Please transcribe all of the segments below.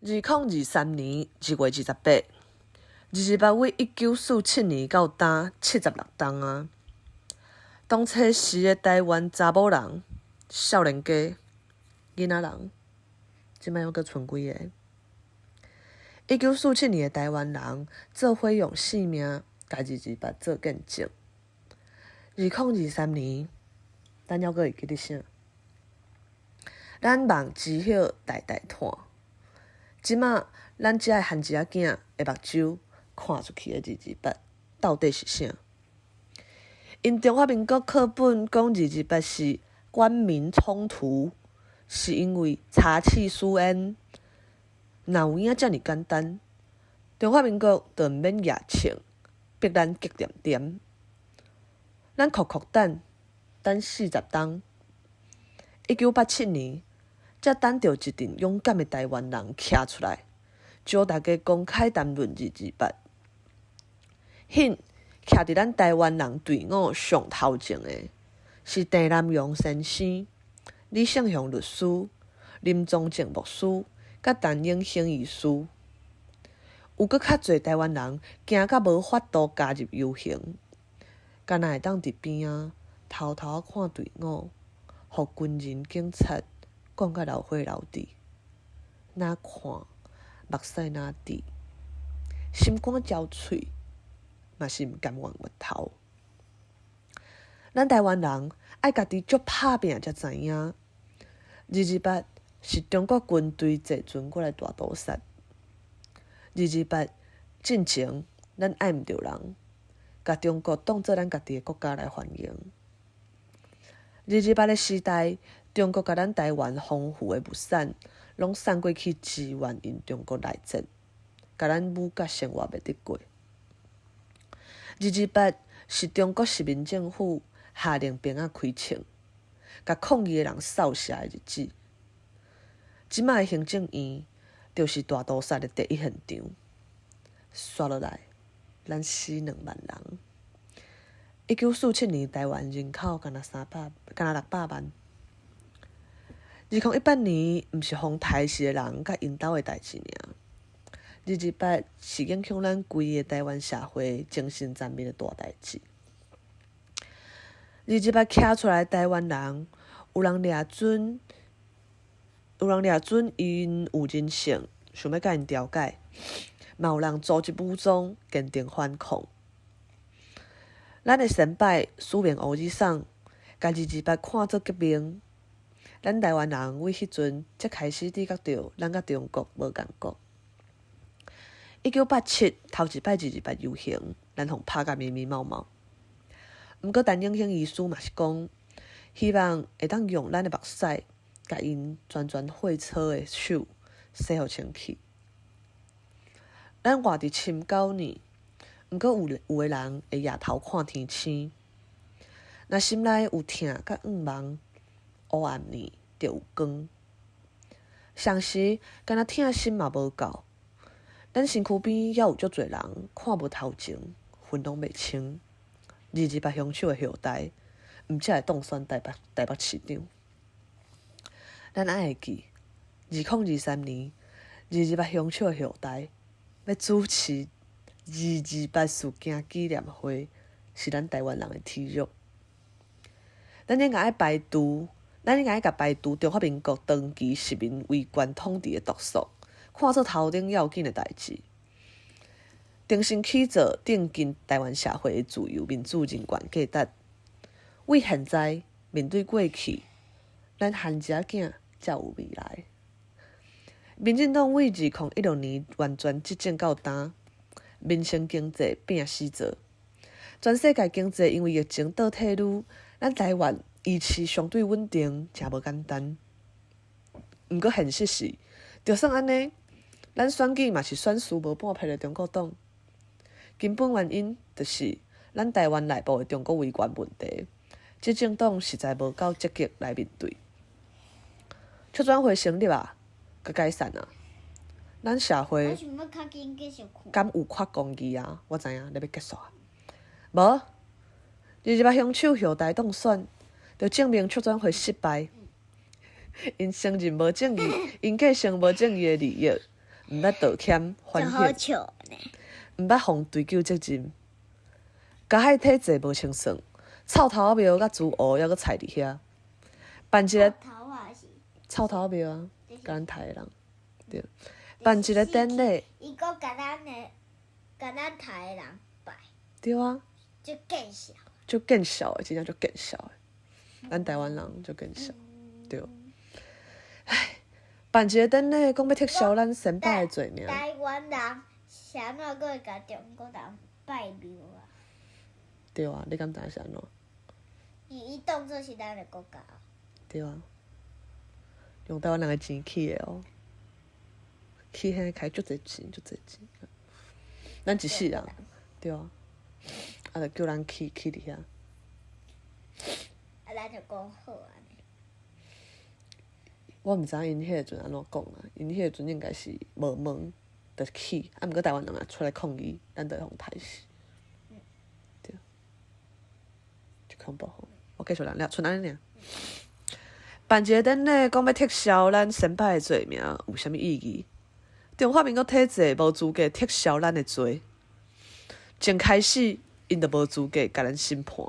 2023年1月28日，28为1947年到今76冬啊。当初时的台湾查某人、少年家、囡仔人，即摆还阁剩几个？1947年的台湾人做伙用性命，家28做见证。2023年，咱还阁会记得啥？咱望知晓代代传。即马咱遮的汉子仔囝的目睭看出去的28到底是啥？因中华民国课本讲28是官民冲突，是因为查气疏烟。若有影遮尔简单，中华民国就毋免疫情，逼咱激点点。咱酷等40冬，1987年。才等到一群勇敢的台湾人站出来，招大家公开谈论28。迄徛伫咱台湾人队伍上头前的，是郑南榕先生、李胜雄律师、林宗正牧师，甲陈永兴医师。有搁较侪台湾人惊甲无法度加入游行，敢若会当伫边仔偷偷看队伍，互军人警察讲甲流血流滴，哪看目屎哪滴，心肝焦喙，嘛是毋甘愿越头。咱台湾人爱家己足拍拼才知影，28是中国军队坐船过来大屠杀。28进前，咱爱毋着人，甲中国当做咱家己的国家来欢迎。28的时代，中国甲咱台湾丰富的物产，拢送过去支援因中国内战，甲咱物价生活袂得过。28是中国实民政府下令兵仔开枪，甲抗议的人扫射的日子。即摆的行政院就是大屠杀的第一现场，刷落来，咱死2万人。1947年台湾人口敢若600万。2018年，毋是封台视的人甲因兜的代志尔。28是影响咱规个台湾社会精神层面的大代志。28徛出来台湾人，有人掠准因有人性，想要甲因调解，嘛有人组织武装，坚定反抗。咱的先辈四面乌日送，甲28看作革命。咱台湾人为迄阵才开始知觉到咱甲中国无共国。1987头一摆28游行，咱互拍甲密密麻麻。毋过陈永兴医师嘛是讲，希望会当用咱的目屎，甲因全血槽的手洗互清气。咱活伫深9年，毋过有个人会夜头看天星。若心内有疼甲愿望，黑暗呢就有光。上时敢若疼心嘛无够，咱身躯边还有足侪人看无头前，分拢袂清。28凶手的后代，毋则会当选台北市长。咱爱会记，2023年28凶手的后代要主持28事件纪念会，是咱台湾人的体育。咱应该爱排除中华民国长期殖民威权统治的毒素，看作头顶要紧的代志，重新起造顶进台湾社会的自由、民主、人权价值。为现在面对过去，咱汉子仔囝才有未来。民进党为2016年完全执政到今，民生经济拼死做，全世界经济因为疫情倒退路，咱台湾维持相对稳定，真无简单。毋过现实是，就算安尼，咱选举嘛是选输无半撇的中国党。根本原因就是咱台湾内部的中国威权问题，执政党实在无够积极来面对。促转会成立啊，佮解散啊，咱社会敢有缺公义啊？我知影，你要结束啊？无，28凶手后代当选，就证明促转会失败。因承认无正义，因继承无正义的利益，毋捌道歉反就好省，笑呢。毋捌互追究责任，加害体制无清算，臭头仔庙甲猪湖还阁菜伫遐，办一个头发是，臭头仔庙啊，甲咱台的人，对，办一个典礼，伊阁甲咱台的人拜，对啊，就更小。就更小的，真正就更小的，咱台湾人就更小，对。唉，办一个典礼，讲要撤销咱先辈的罪名，台湾人是安怎阁会甲中国人拜庙啊？对啊，你敢知是安怎？伊当作是咱的国家。对啊，用台湾人的钱去的哦，去遐开足侪钱，足侪钱。咱一世人，对啊，啊，着叫咱去伫遐。啊，咱就讲好安尼。我毋知影因迄个阵安怎讲啊，因迄个阵应该是无问，着去。啊，毋过台湾人啊出来抗议，咱着会互杀死。对，就恐怖吼。我继续人了，剩安尼尔。办一个典礼，讲要撤销咱先辈的罪名，有啥物意义？中华民国体制无资格撤销咱的罪，从开始因就无资格甲咱审判。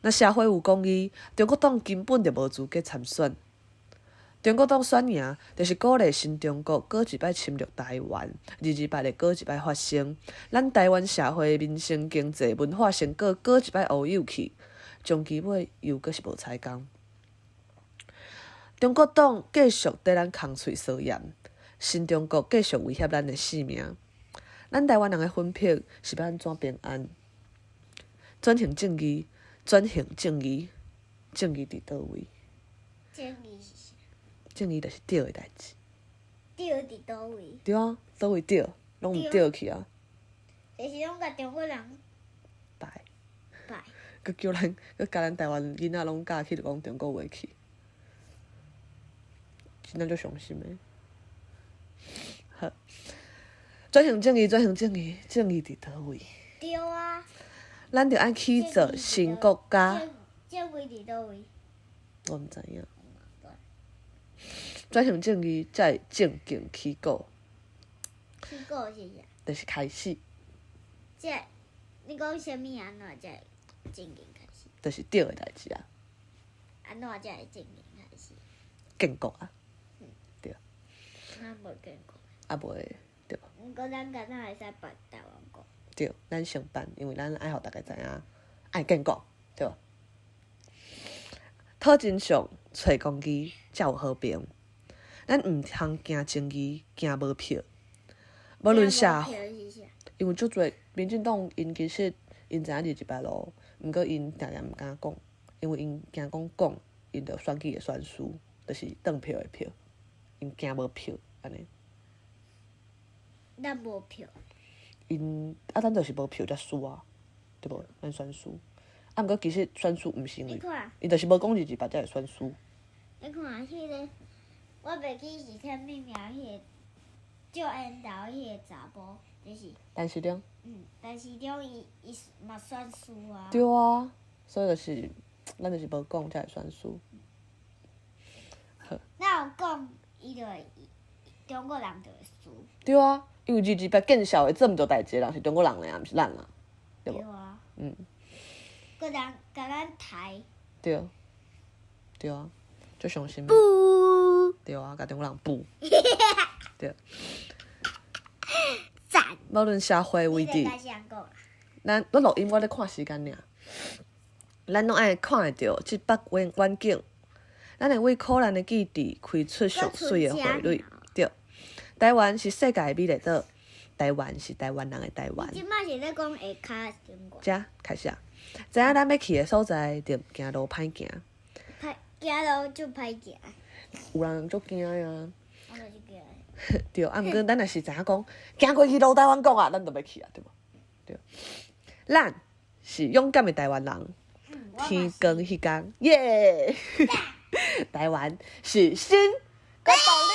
若社会有公义，中国党根本就无资格参选。中国党选赢，就是鼓励新中国过一摆侵略台湾，28个过一摆发生，咱台湾社会民生、经济、文化成果过一摆乌有去，终其尾又阁是无采工。中国党继续对咱空喙搔痒，新中国继续威胁咱的性命。咱台湾人的分配是要安怎平安？转型正义，转型正义，正义伫倒位？正义是啥？正义就是对的代志。对伫倒位？对啊，倒位对，拢毋对去啊。就是拢甲中国人拜，拜。佮叫咱，佮教咱台湾囡仔拢教去，就讲中国话去，真正足伤心的。好，转型正义，转型正义，正义伫倒位？对啊。咱着爱去做新国家。正义伫倒位？我毋知影。转型正义才会正经起果，起果是啥？就是开始，这你讲啥物安怎才会正经开始？就是对的代志啊，安怎才会正经开始？建国啊，对，咱无见过。啊无诶，对无？毋过咱敢若会使办台湾国。对，咱先办，因为咱爱互大家知影，爱建国，对无？讨真相，找公义，才有和平。咱毋通惊正义，惊无票。无论社会，因为足侪民进党因其实因知影28路，毋过因定定毋敢讲，因为因惊讲，因着选举会选输，就是转票的票，因惊无票安尼。咱无票。咱就是无票才输啊，对无？咱选输。啊，毋过其实选输毋是因为，伊就是无讲28才会选输。你看迄个，我袂记是啥物名，迄个赵英头迄个查甫，就是。陈时中。陈时中伊嘛选输啊。对啊，所以就是咱就是无讲才会选输。好。咱有讲，伊就会中国人就会输。对啊，因为28见效会做毋着代志的人是中国人尔，毋是咱啦，对无？对啊。个人甲咱抬。对。对啊，足伤心。不。对啊，甲中国人不。对。赞。无论社会位置，咱录音我咧看时间尔，咱拢爱看会着即北远景，咱会为可能的基地开出上水的汇率。对，台湾是世界的美丽岛，台湾是台湾人的台湾。即摆是咧讲下骹中国。遮开始啊！知影咱要去的所在，着行路歹行。行路就歹行。有人足惊啊！我就是惊。对，啊，毋过咱若是知影讲，行过去路台湾国啊，咱就要去啊，对无？对，咱是勇敢的台湾人。天光迄天，耶！台湾是新跟动力。